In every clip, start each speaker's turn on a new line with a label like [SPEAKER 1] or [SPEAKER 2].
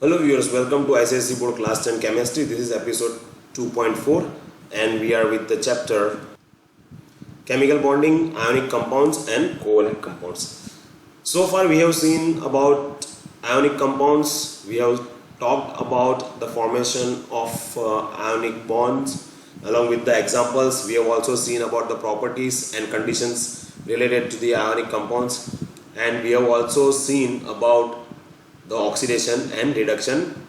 [SPEAKER 1] Hello viewers, welcome to ICSE Board Class 10 Chemistry. This is episode 2.4 and we are with the chapter Chemical Bonding, Ionic Compounds and Covalent Compounds. So far we have seen about ionic compounds, we have talked about the formation of ionic bonds. Along with the examples, we have also seen about the properties and conditions related to the ionic compounds, and we have also seen about the oxidation and reduction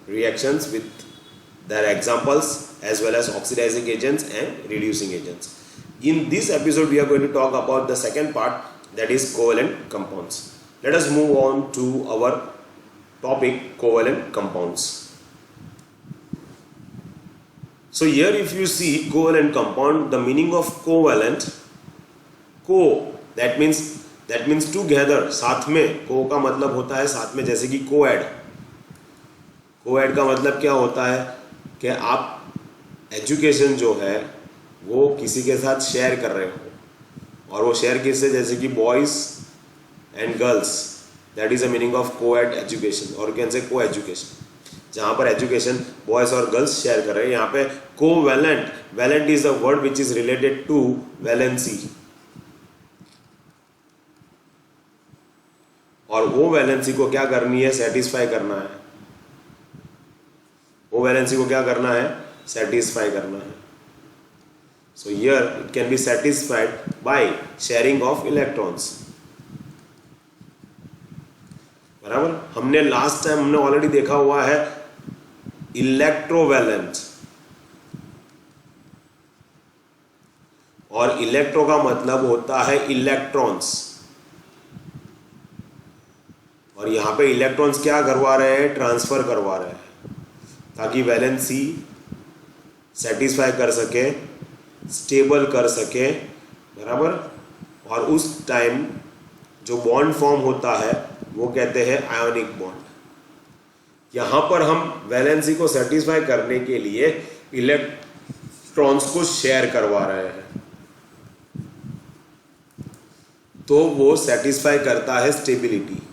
[SPEAKER 1] reactions with their examples as well as oxidizing agents and reducing agents. In this episode we are going to talk about the second part, that is covalent compounds. Let us move on to our topic, covalent compounds. So here if you see covalent compound, the meaning of covalent, that means together, साथ में. को का मतलब होता है साथ में, जैसे कि कोएड. कोएड का मतलब क्या होता है कि आप एजुकेशन जो है वो किसी के साथ शेयर कर रहे हो, और वो शेयर किससे, जैसे कि boys and girls. That is the meaning of coed education, और कैन से को एजुकेशन, जहाँ पर एजुकेशन बॉयज़ और गर्ल्स शेयर कर रहे हैं. यहाँ पे covalent, valent is the word which is related to valency, और वो वैलेंसी को क्या करनी है, सेटिस्फाई करना है. वो वैलेंसी को क्या करना है, सेटिस्फाई करना है. So here it can be satisfied by sharing of electrons. बराबर. हमने लास्ट टाइम हमने ऑलरेडी देखा हुआ है इलेक्ट्रोवैलेंट, और इलेक्ट्रो का मतलब होता है इलेक्ट्रॉन्स, और यहां पे इलेक्ट्रॉन्स क्या करवा रहे हैं, ट्रांसफर करवा रहे हैं, ताकि वैलेंसी सेटिस्फाई कर सके, स्टेबल कर सके. बराबर. और उस टाइम जो बॉन्ड फॉर्म होता है वो कहते हैं आयोनिक बॉन्ड. यहां पर हम वैलेंसी को सेटिस्फाई करने के लिए इलेक्ट्रॉन्स को शेयर करवा रहे हैं, तो वो सेटिस्फाई करता है स्टेबिलिटी.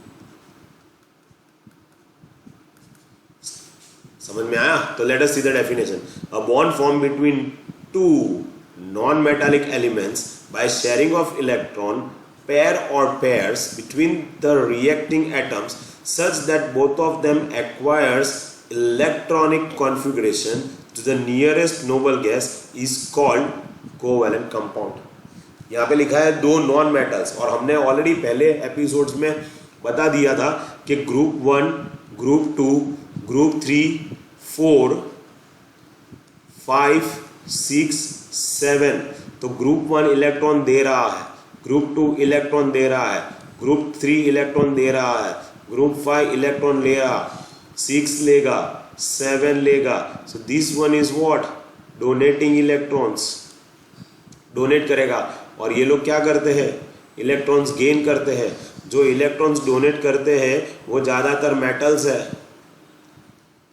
[SPEAKER 1] समझ में आया? तो let us see the definition. A bond form between two non metallic elements by sharing of electron pair or pairs between the reacting atoms such that both of them acquires electronic configuration to the nearest noble gas is called covalent compound. यहाँ पे लिखा है दो non metals, और हमने already पहले episodes में बता दिया था कि ग्रुप 1, ग्रुप 2, ग्रुप 3, 4, 5, 6, 7. तो ग्रुप 1 इलेक्ट्रॉन दे रहा है, ग्रुप 2 इलेक्ट्रॉन दे रहा है, ग्रुप 3 इलेक्ट्रॉन दे रहा है, ग्रुप 5 इलेक्ट्रॉन ले रहा, 6 लेगा, 7 लेगा. So this one is what, donating electrons, donate करेगा. और ये लोग क्या करते हैं, इलेक्ट्रॉन्स गेन करते हैं. जो इलेक्ट्रॉन्स डोनेट करते हैं वो ज़्यादातर मेटल्स है,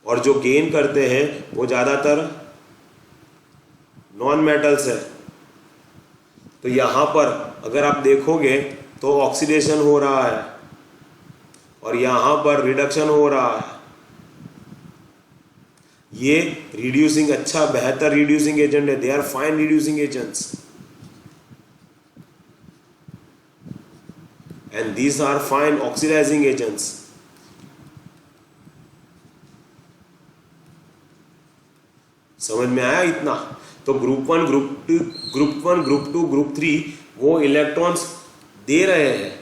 [SPEAKER 1] और जो गेन करते हैं वो ज़्यादातर नॉन मेटल्स है. तो यहाँ पर अगर आप देखोगे तो ऑक्सीडेशन हो रहा है, और यहाँ पर रिडक्शन हो रहा है. ये रिड्यूसिंग, अच्छा बेहतर रिड्यूसिंग एजेंट है. They are fine reducing agents, and these are fine oxidizing agents. समझ में आया इतना? तो ग्रुप 1, ग्रुप 2, ग्रुप 3 वो इलेक्ट्रॉन्स दे रहे हैं.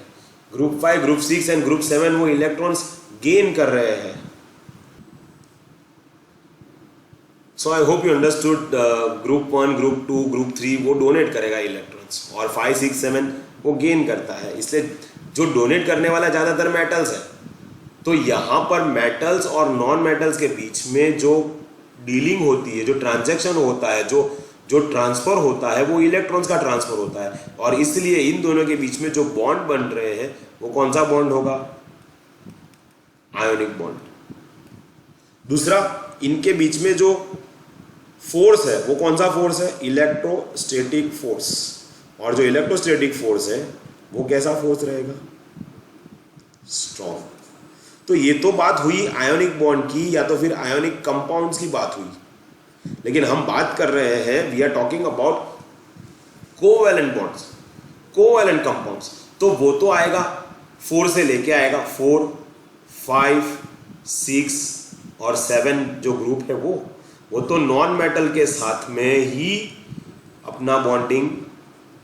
[SPEAKER 1] ग्रुप 5, ग्रुप 6 एंड ग्रुप 7 वो इलेक्ट्रॉन्स गेन कर रहे हैं. So I hope you understood. Group 1, group 2, group 3 वो डोनेट करेगा इलेक्ट्रॉन्स, और 5, 6, 7 वो गेन करता है. इसलिए जो डोनेट करने वाला ज़्यादातर मेटल्स है. तो यहाँ पर मेटल्स और नॉन मेटल्स के बीच में जो डीलिंग होती है, जो ट्रांजैक्शन होता है, जो ट्रांसफर होता है, वो इलेक्ट्रॉन्स का ट्रांसफर होता है. और इसलिए इन दोनों के बीच में जो बॉन्ड बन रहे हैं वो कौन सा बॉन्ड होगा, आयोनिक बॉन्ड. दूसरा, इनके बीच में जो फोर्स है वो कौन सा फोर्स है, इलेक्ट्रोस्टैटिक फोर्स. और जो इलेक्ट्रोस्टैटिक फोर्स है वो कैसा फोर्स रहेगा, स्ट्रॉन्ग. तो ये तो बात हुई आयोनिक बॉन्ड की या तो फिर आयोनिक कंपाउंड्स की बात हुई, लेकिन हम बात कर रहे हैं, we are talking about covalent bonds, covalent compounds. तो वो तो आएगा 4 से लेके आएगा 4, 5, 6 और 7 जो ग्रुप है वो तो नॉन मेटल के साथ में ही अपना बॉन्डिंग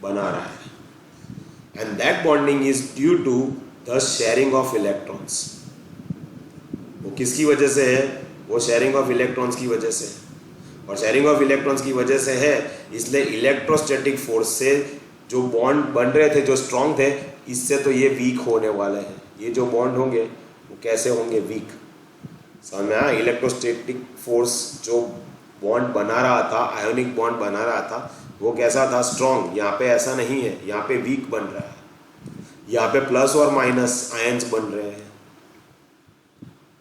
[SPEAKER 1] बना रहा है, and that bonding is due to the sharing of electrons. वो किसकी वजह से है? वो शेयरिंग ऑफ इलेक्ट्रॉन्स की वजह से है, और शेयरिंग ऑफ इलेक्ट्रॉन्स की वजह से है, इसलिए इलेक्ट्रोस्टैटिक फोर्स से जो बॉन्ड बन रहे थे, जो स्ट्रॉन्ग थे, इससे तो ये वीक होने वाले हैं। ये जो बॉन्ड होंगे वो कैसे होंगे? वीक। समझ में आया? इलेक्ट्रोस्टैटिक फोर्स जो बॉन्ड बना रहा था, आयोनिक बॉन्ड बना रहा था, वो कैसा था? स्ट्रॉन्ग। यहाँ पे ऐसा नहीं है, यहाँ पे वीक बन रहा है। यहाँ पे प्लस और माइनस आयंस बन रहे हैं,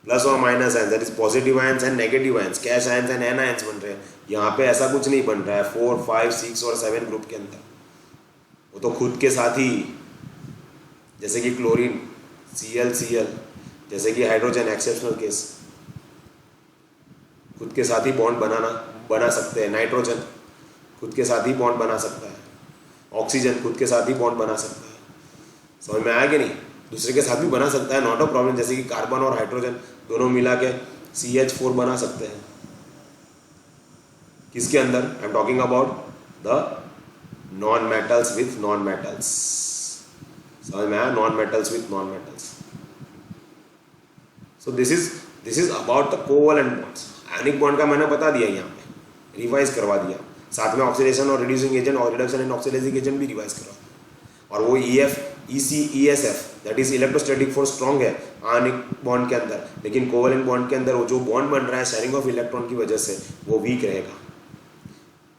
[SPEAKER 1] प्लस और minus ions, that is positive ions and negative ions, cations and anions बन रहे हैं। यहाँ पे ऐसा कुछ नहीं बन रहा है 4, 5, 6 और 7 ग्रुप के अंदर। वो तो खुद के साथ ही, जैसे कि क्लोरीन Cl, जैसे कि हाइड्रोजन एक्सेप्शनल केस, खुद के साथ ही बॉन्ड बना सकते हैं। नाइट्रोजन खुद के साथ ही बॉन्ड बना सकता है, ऑक्सीजन खुद के साथ ही बॉन्ड बना सकता है। समझ में आया कि नहीं? दूसरे के साथ भी बना सकता है, नॉट अ प्रॉब्लम। जैसे कि कार्बन और हाइड्रोजन दोनों मिला के CH4 बना सकते हैं। किसके अंदर? I am talking about the non metals with non metals. समझ में आया? Non metals with non metals. So this is about the covalent bonds. Ionic bond का मैंने बता दिया, यहाँ पे रिवाइज करवा दिया, साथ में ऑक्सीडेशन और रिड्यूसिंग एजेंट और रिडक्शन एंड ऑक्सीडाइजिंग एजेंट भी रिवाइज करवा दिया। और वो EF, EC, ESF, that is electrostatic force strong है आयनिक बॉन्ड के अंदर, लेकिन कोवैलेंट बॉन्ड के अंदर वो जो बॉन्ड बन रहा है शेयरिंग ऑफ इलेक्ट्रॉन की वजह से, वो वीक रहेगा।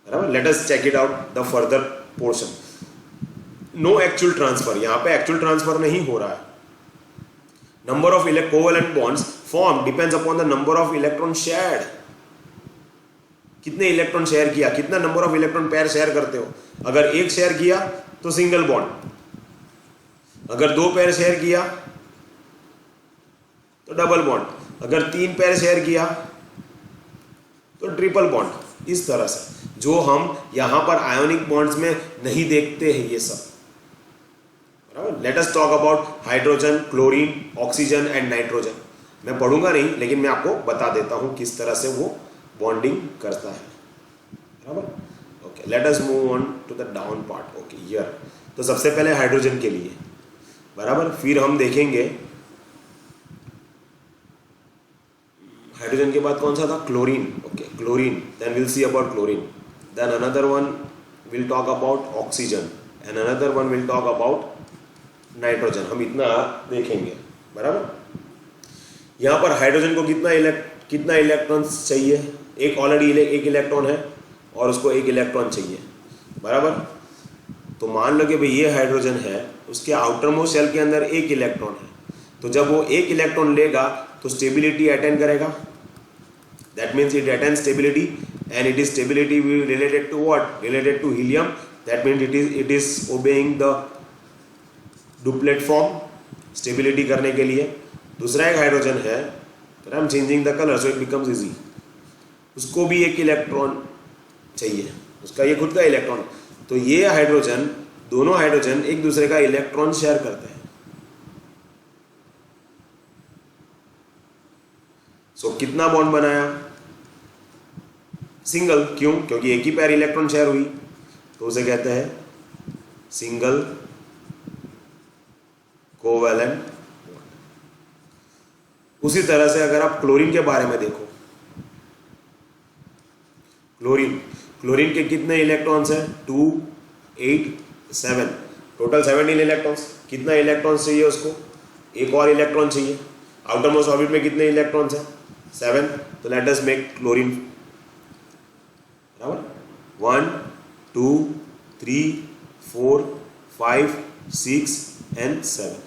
[SPEAKER 1] बराबर? Let us check it out the further portion. No actual transfer, यहाँ पे एक्चुअल ट्रांसफर नहीं हो रहा है। Number of covalent bonds form depends upon the number of electron shared. कितने इलेक्ट्रॉन शेयर किया, कितना number of electron pair share करते हो। अगर एक शेयर किया तो सिंगल बॉन्ड, अगर 2 पेयर शेयर किया तो डबल बॉन्ड, अगर 3 पेयर शेयर किया तो ट्रिपल बॉन्ड। इस तरह से जो हम यहां पर आयोनिक बॉन्ड्स में नहीं देखते हैं ये सब। Let us talk about hydrogen, chlorine, oxygen and nitrogen. मैं पढ़ूंगा नहीं, लेकिन मैं आपको बता देता हूं किस तरह से वो बॉन्डिंग करता है। बराबर? Okay, let us move on to the down part. Okay, here तो सबसे पहले हाइड्रोजन के लिए, बराबर, फिर हम देखेंगे हाइड्रोजन के बाद कौन सा था? Chlorine. Okay, chlorine, then will see about chlorine, then another one will talk about oxygen and another one will talk about nitrogen. हम इतना देखेंगे। बराबर? यहाँ पर हाइड्रोजन को कितना इलेक्ट्रॉन्स चाहिए? एक ऑलरेडी एक इलेक्ट्रॉन है और उसको एक इलेक्ट्रॉन चाहिए। बराबर? तो मान लो कि भाई ये हाइड्रोजन है, उसके आउटर मोस्ट शेल के अंदर एक इलेक्ट्रॉन है, तो जब वो एक इलेक्ट्रॉन लेगा तो स्टेबिलिटी अटेन करेगा। That means it attain stability, and it is stability related to what? Related to helium. That means it is obeying the duplet form, stability करने के लिए। दूसरा एक हाइड्रोजन है, I am changing the colour so it becomes easy, उसको भी एक electron चाहिए, उसका ये खुद का इलेक्ट्रॉन। तो ये हाइड्रोजन, दोनों हाइड्रोजन एक दूसरे का इलेक्ट्रॉन शेयर करते हैं। सो कितना बॉन्ड बनाया? सिंगल। क्यों? क्योंकि एक ही पैर इलेक्ट्रॉन शेयर हुई, तो उसे कहते हैं सिंगल कोवैलेंट। उसी तरह से अगर आप क्लोरीन के बारे में देखो, क्लोरीन के कितने इलेक्ट्रॉन्स हैं? 2, 8, 7, टोटल 17 इलेक्ट्रॉन्स। कितना इलेक्ट्रॉन्स चाहिए उसको? एक और इलेक्ट्रॉन चाहिए। आउटर मोस्ट ऑर्बिट में कितने इलेक्ट्रॉन्स हैं? 7। तो लेट अस मेक क्लोरीन। बराबर? 1, 2, 3, 4, 5, 6 and 7.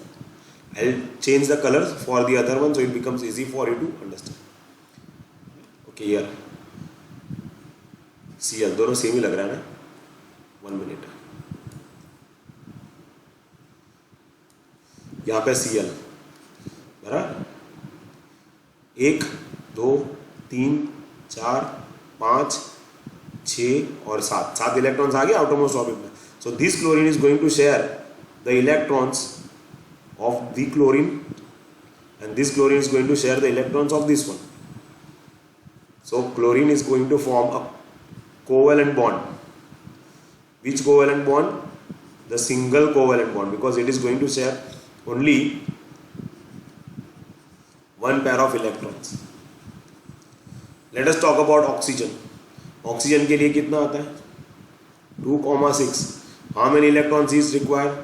[SPEAKER 1] I'll change the colors for the other one so it becomes easy for you to understand. Okay, here Cl, दोनों सेम ही लग रहा है ना? 1 मिनट। यहाँ पे Cl, बराबर? 1 2 3 4 5 6 और 7 इलेक्ट्रॉन्स आ गए आउटरमोस्ट ऑर्बिट में. So this chlorine is going to share the electrons of the chlorine and this chlorine is going to share the electrons of this one. So chlorine is going to form a covalent bond. Which covalent bond? The single covalent bond, because it is going to share only one pair of electrons. Let us talk about oxygen. Oxygen के लिए कितना आता है? 2,6. How many electrons is required?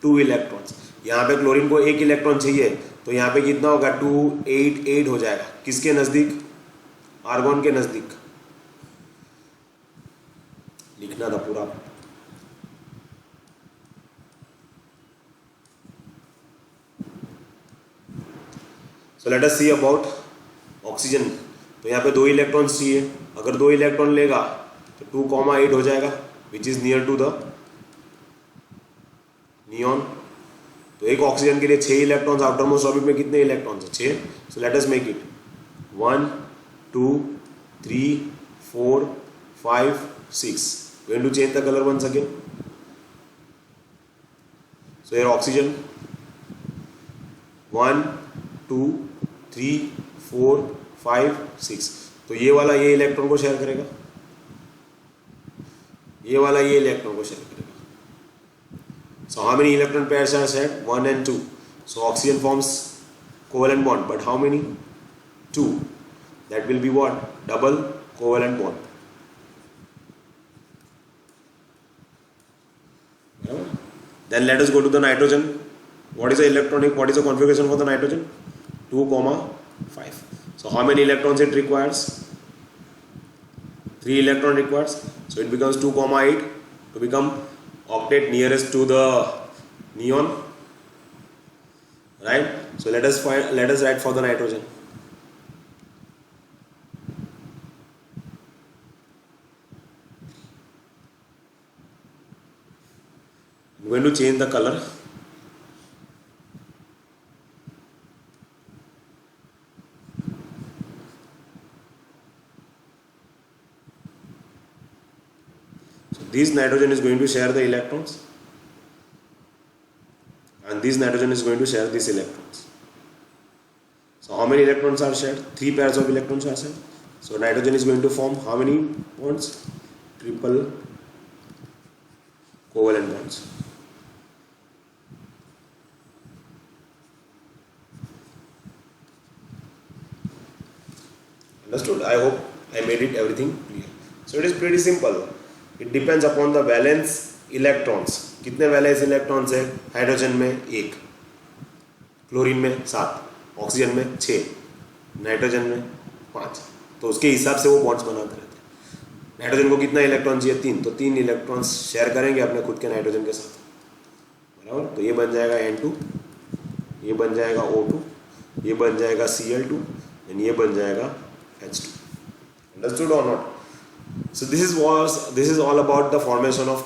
[SPEAKER 1] 2 electrons. यहाँ पे chlorine को 1 electron चाहिए, तो यहाँ पे कितना होगा? 2 8 8 हो जाएगा. किसके नजदीक? आर्गोन के नजदीक. लिखना था पूरा. सो let us see about oxygen. तो यहाँ पे 2 इलेक्ट्रॉन्स चाहिए. अगर 2 इलेक्ट्रॉन लेगा तो 2,8 हो जाएगा, which is near to the neon. तो एक ऑक्सीजन के लिए 6 इलेक्ट्रॉन्स. आउटर मोस्ट ऑर्बिट में कितने इलेक्ट्रॉन्स है? 6. So let us make it 1 2 3 4 5 6. Going to change the colour once again. So here oxygen 1 2 3 4 5 6. तो ये वाला ये इलेक्ट्रॉन को शेयर करेगा, ये वाला ये इलेक्ट्रॉन को शेयर करेगा. So how many electron pairs are shared? 1 and 2. So oxygen forms covalent bond, but how many? 2. That will be what? Double covalent bond. Then let us go to the nitrogen. What is the electronic? What is the configuration for the nitrogen? 2,5. So how many electrons it requires? 3 electron requires. So it becomes 2,8 to become octet nearest to the neon, right? So let us write for the nitrogen. I'm going to change the color. This nitrogen is going to share the electrons, and this nitrogen is going to share these electrons. So how many electrons are shared? 3 pairs of electrons are shared. So nitrogen is going to form how many bonds? Triple covalent bonds. Understood? I hope I made it everything clear. So it is pretty simple. It depends upon the valence electrons. कितने valence electrons है? Hydrogen में 1, chlorine में 7, oxygen में 6, nitrogen में 5. तो उसके हिसाब से वो बॉन्ड्स बनाते रहते हैं. नाइट्रोजन को कितना इलेक्ट्रॉन चाहिए? 3. तो 3 इलेक्ट्रॉन्स शेयर करेंगे अपने खुद के नाइट्रोजन के साथ, बराबर. तो ये बन जाएगा N2, ये बन जाएगा O2, ये बन जाएगा Cl2, एंड ये बन जाएगा H2. अंडरस्टूड और not? So this is all about the formation of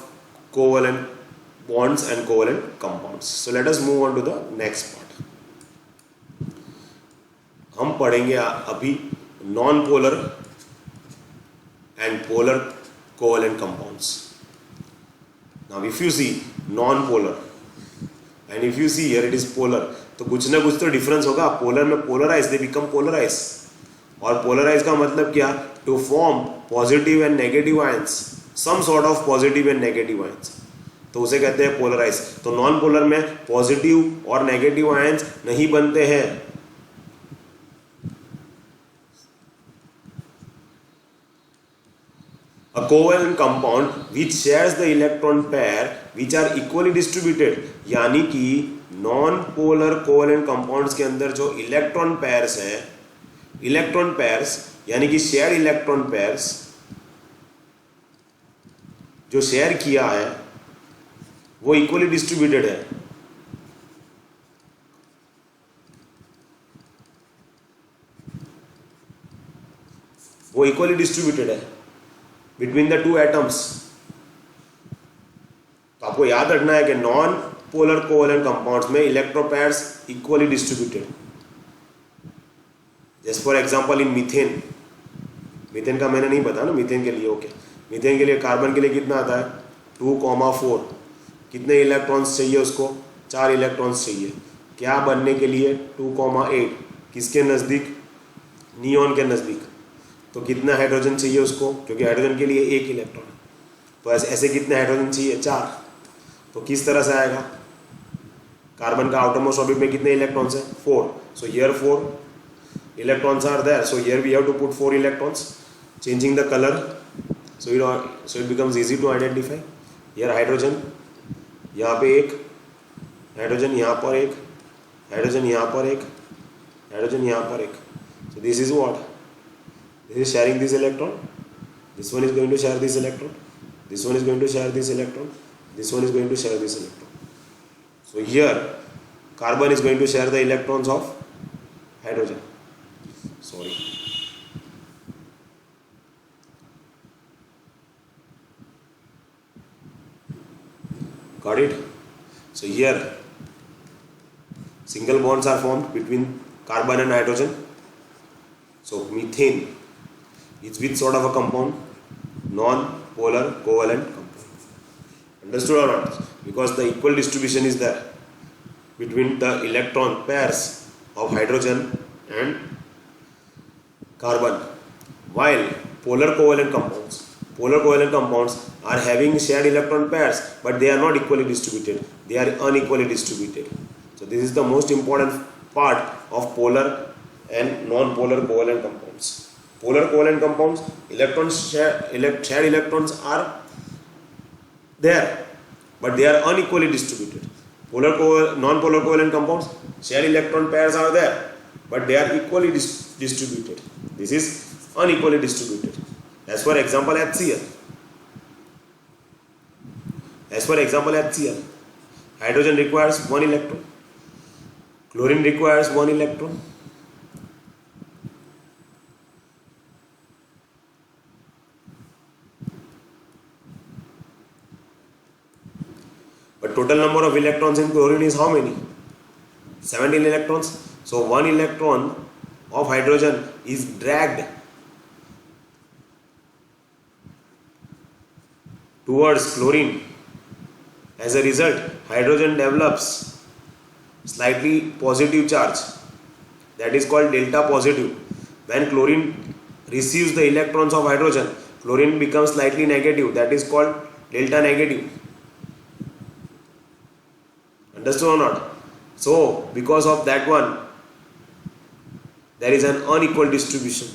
[SPEAKER 1] covalent bonds and covalent compounds. So let us move on to the next part. हम पढ़ेंगे अभी non-polar and polar covalent compounds. Now if you see non-polar and if you see here it is polar, तो कुछ ना कुछ तो difference होगा. Polar में polarize, they become polarized. और polarize का मतलब क्या? To form positive and negative ions, some sort of positive and negative ions. तो उसे कहते हैं polarize. तो नॉन पोलर में पॉजिटिव और नेगेटिव आयंस नहीं बनते हैं. A covalent compound which shares the electron pair which are equally distributed, यानी कि नॉन पोलर कोवेलेंट कंपाउंड्स के अंदर जो इलेक्ट्रॉन पेयर्स हैं, इलेक्ट्रॉन पेयर्स यानी कि शेयर इलेक्ट्रॉन पेयर्स जो शेयर किया है वो इक्वली डिस्ट्रीब्यूटेड है. वो इक्वली डिस्ट्रीब्यूटेड है बिटवीन द 2 एटम्स. तो आपको याद रखना है कि नॉन पोलर कोवेलेंट कंपाउंड्स में electron pairs equally distributed. Just for example in methane, methane का मैंने नहीं बताया ना, मीथेन के लिए ओके, मीथेन के लिए कार्बन के लिए कितना आता है 2,4, कितने इलेक्ट्रॉन्स चाहिए उसको, 4 इलेक्ट्रॉन्स चाहिए, क्या बनने के लिए 2,8, किसके नज़दीक, नियॉन के नज़दीक, तो कितना हाइड्रोजन चाहिए उसको, क्योंकि हाइड्रोजन के लिए 1 इलेक्ट्रॉन, तो ऐसे कितने हाइड्रोजन चाहिए 4, तो किस तरह से आएगा, कार्बन का आउटरमोस्ट ऑर्बिट में कितने इलेक्ट्रॉन्स है 4, so here 4 electrons are there, so here we have to put 4 electrons, changing the colour, so it becomes easy to identify, here hydrogen यहाँ पे एक, हाइड्रोजन यहाँ पर एक, हाइड्रोजन यहाँ पर एक, हाइड्रोजन यहाँ पर एक, so this is what, this is sharing this electron, this one is going to share this electron, this one is going to share this electron, this one is going to share this electron, so here carbon is going to share the electrons of hydrogen, sorry, got it, so here single bonds are formed between carbon and hydrogen, so methane is which sort of a compound, non-polar covalent compound, understood or not, because the equal distribution is there between the electron pairs of hydrogen and carbon, while polar covalent compounds are having shared electron pairs, but they are not equally distributed, they are unequally distributed, so this is the most important part of polar and non-polar covalent compounds. Polar covalent compounds, shared electrons are there, but they are unequally distributed. Non-polar covalent compounds, shared electron pairs are there, but they are equally distributed. This is unequally distributed. As for example HCl, hydrogen requires 1 electron, chlorine requires 1 electron, but total number of electrons in chlorine is how many? 17 electrons. So 1 electron of hydrogen is dragged towards chlorine. As a result, hydrogen develops slightly positive charge, that is called delta positive. When chlorine receives the electrons of hydrogen, chlorine becomes slightly negative, that is called delta negative. Understood or not? So because of that one, there is an unequal distribution.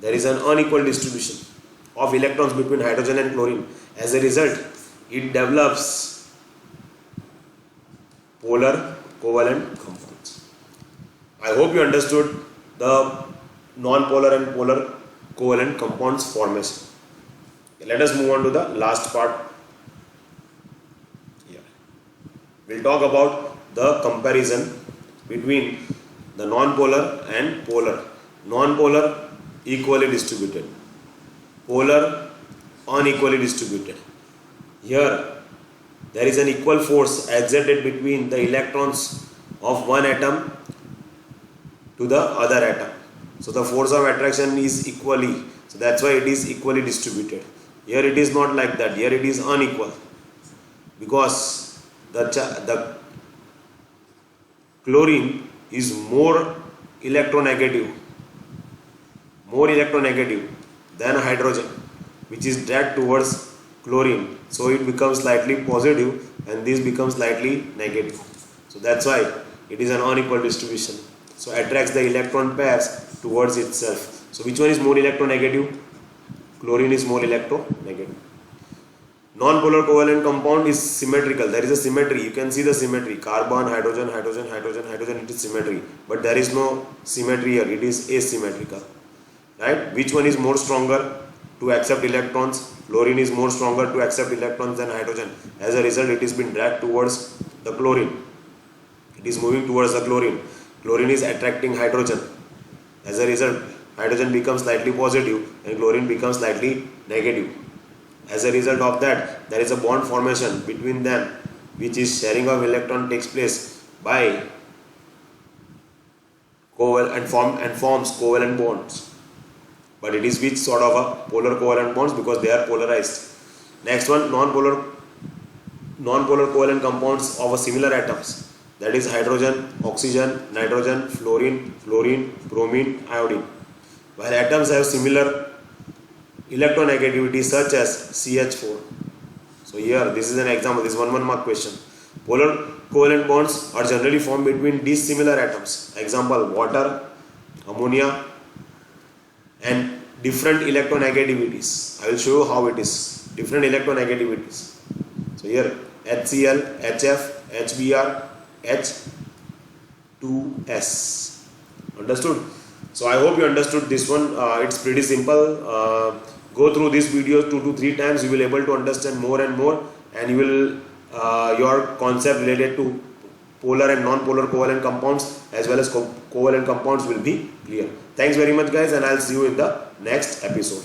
[SPEAKER 1] There is an unequal distribution of electrons between hydrogen and chlorine. As a result, it develops polar covalent compounds. I hope you understood the non-polar and polar covalent compounds formation. Let us move on to the last part. Here we'll talk about the comparison between the non-polar and polar. Non-polar equally distributed, polar unequally distributed. Here there is an equal force exerted between the electrons of one atom to the other atom, so the force of attraction is equally, so that's why it is equally distributed. Here it is not like that, here it is unequal, because the chlorine is more electronegative than hydrogen, which is dragged towards chlorine, so it becomes slightly positive and this becomes slightly negative, so that's why it is an unequal distribution, so attracts the electron pairs towards itself. So which one is more electronegative? Chlorine is more electronegative. Non-polar covalent compound is symmetrical, there is a symmetry, you can see the symmetry, carbon, hydrogen, hydrogen, hydrogen, hydrogen, it is symmetry, but there is no symmetry here, it is asymmetrical. Right? Which one is more stronger to accept electrons? Chlorine is more stronger to accept electrons than hydrogen. As a result, it is been dragged towards the chlorine. It is moving towards the chlorine. Chlorine is attracting hydrogen. As a result, hydrogen becomes slightly positive and chlorine becomes slightly negative. As a result of that, there is a bond formation between them which is sharing of electron takes place by and forms covalent bonds. But it is which sort of a polar covalent bonds, because they are polarized. Next one, non-polar covalent compounds of a similar atoms, that is hydrogen, oxygen, nitrogen, fluorine, bromine, iodine. While atoms have similar electronegativity such as CH4. So here this is an example, this is 1 mark question. Polar covalent bonds are generally formed between dissimilar atoms. Example, water, ammonia, and different electronegativities. I will show you how it is. Different electronegativities. So here HCl, HF, HBr, H2S. Understood? So I hope you understood this one. It's pretty simple. Go through this video 2 to 3 times. You will able to understand more and more, and you will your concept related to polar and non-polar covalent compounds as well as covalent compounds will be clear. Thanks very much guys, and I'll see you in the next episode.